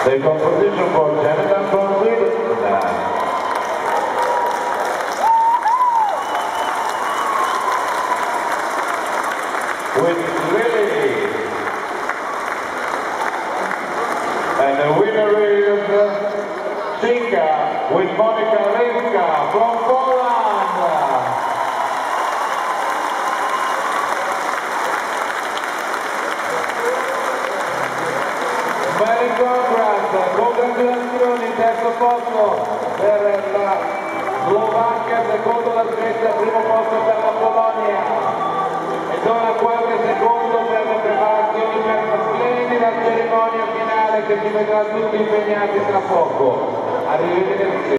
The composition for Canada from Sweden. With Lily. And the winner is Cinka with Monica Leska from Poland. Many congrats, congratulazioni, terzo posto per la Slovacchia, secondo la Svezia, primo posto per la Polonia. Ed ora qualche secondo per le preparazioni per la splendida cerimonia finale che ci vedrà tutti impegnati tra poco. Arrivederci.